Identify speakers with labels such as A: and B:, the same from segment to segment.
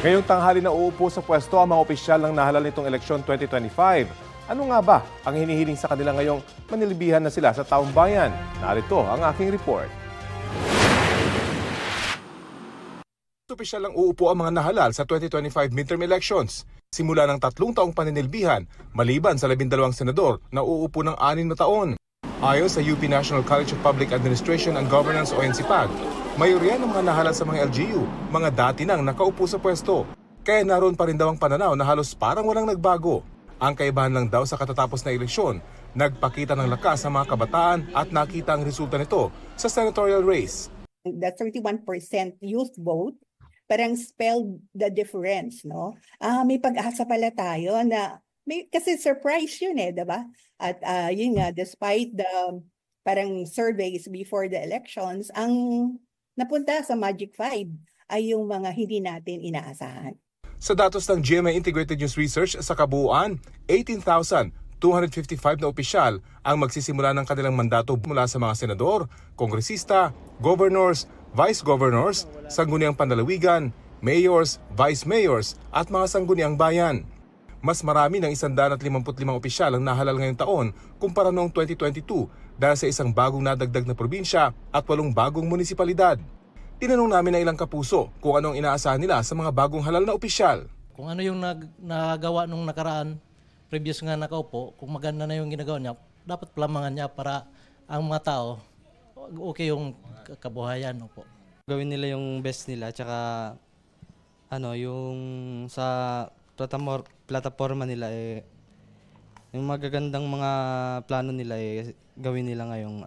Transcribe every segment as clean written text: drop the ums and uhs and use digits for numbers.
A: Ngayong tanghali na uupo sa pwesto ang mga opisyal ng nahalal nitong eleksyon 2025. Ano nga ba ang hinihiling sa kanila ngayong manilibihan na sila sa taong bayan? Narito ang aking report. Opisyal lang uupo ang mga nahalal sa 2025 midterm elections. Simula ng 3 taong paninilbihan, maliban sa 12 senador na uupo ng 6 na taon. Ayon sa UP National College of Public Administration and Governance o NCPAG, mayorya ng mga nahalal sa mga LGU, mga dati nang nakaupo sa pwesto. Kaya naroon pa rin daw ang pananaw na halos parang walang nagbago. Ang kaibahan lang daw sa katatapos na eleksyon, nagpakita ng lakas sa mga kabataan at nakita ang resulta nito sa senatorial race.
B: The 31% youth vote parang spelled the difference, no? May pag-asa pala tayo na kasi surprise yun diba? At yun nga, despite the parang surveys before the elections, ang napunta sa Magic 5 ay yung mga hindi natin inaasahan.
A: Sa datos ng GMA Integrated News Research, sa kabuuan, 18,255 na opisyal ang magsisimula ng kanilang mandato mula sa mga senador, kongresista, governors, vice-governors, sangguniang panlalawigan, mayors, vice-mayors at mga sangguniang bayan. Mas marami ng 155 opisyal ang nahalal ngayong taon kumpara noong 2022 dahil sa isang bagong nadagdag na probinsya at 8 bagong munisipalidad. Tinanong namin ng ilang kapuso kung anong inaasahan nila sa mga bagong halal na opisyal.
C: Kung ano yung nagawa nung nakaraan, previous nga nakaupo, kung maganda na yung ginagawa niya, dapat plamangan niya para ang mga tao, okay yung kabuhayan. Opo.
D: Gawin nila yung best nila, tsaka yung sa plataforma nila yung magagandang mga plano nila gawin nila ngayong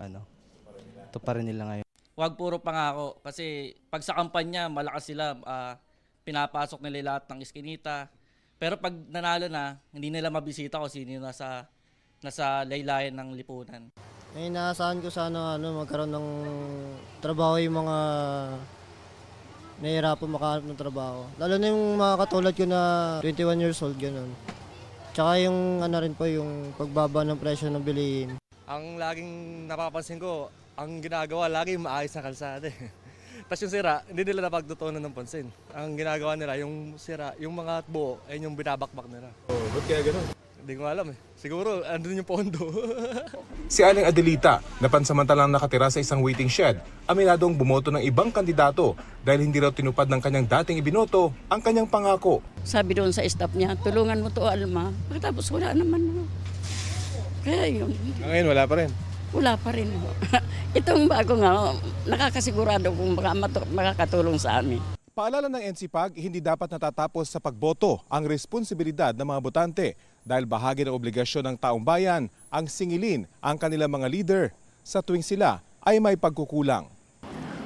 D: tuparin nila ngayon.
E: Huwag puro pangako kasi pag sa kampanya malakas sila, pinapasok nila lahat ng iskinita. Pero pag nanalo na, hindi nila mabisita kung sino yung nasa laylayan ng lipunan.
F: Inaasahan ko sana magkaroon ng trabaho yung mga nahihirapan makahanap ng trabaho. Lalo na yung mga katulad ko na 21 years old, gano'n. Tsaka yung rin po, yung pagbaba ng presyo ng bilihin.
G: Ang laging napapansin ko, ang ginagawa lagi maayos na kalsada. Tapos yung sira, hindi nila napagtutunan ng pansin. Ang ginagawa nila, yung sira, yung mga buo, ay yung binabakbak nila.
A: Ba't kaya gano'n?
G: Hindi ko alam Siguro, andun yung pondo.
A: Si Aling Adelita, na pansamantalang nakatira sa isang waiting shed, aminadong bumoto ng ibang kandidato dahil hindi raw tinupad ng kanyang dating ibinoto ang kanyang pangako.
H: Sabi doon sa staff niya, tulungan mo to Alma. Pagkatapos wala naman. Kaya yun.
A: Ngayon wala pa rin?
H: Wala pa rin. Itong bago nga, nakakasigurado kung makakatulong sa amin.
A: Paalala ng NCPAG, hindi dapat natatapos sa pagboto ang responsibilidad ng mga botante dahil bahagi ng obligasyon ng taong bayan ang singilin ang kanilang mga leader sa tuwing sila ay may pagkukulang.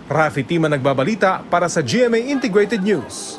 A: Rafi Tima nagbabalita para sa GMA Integrated News.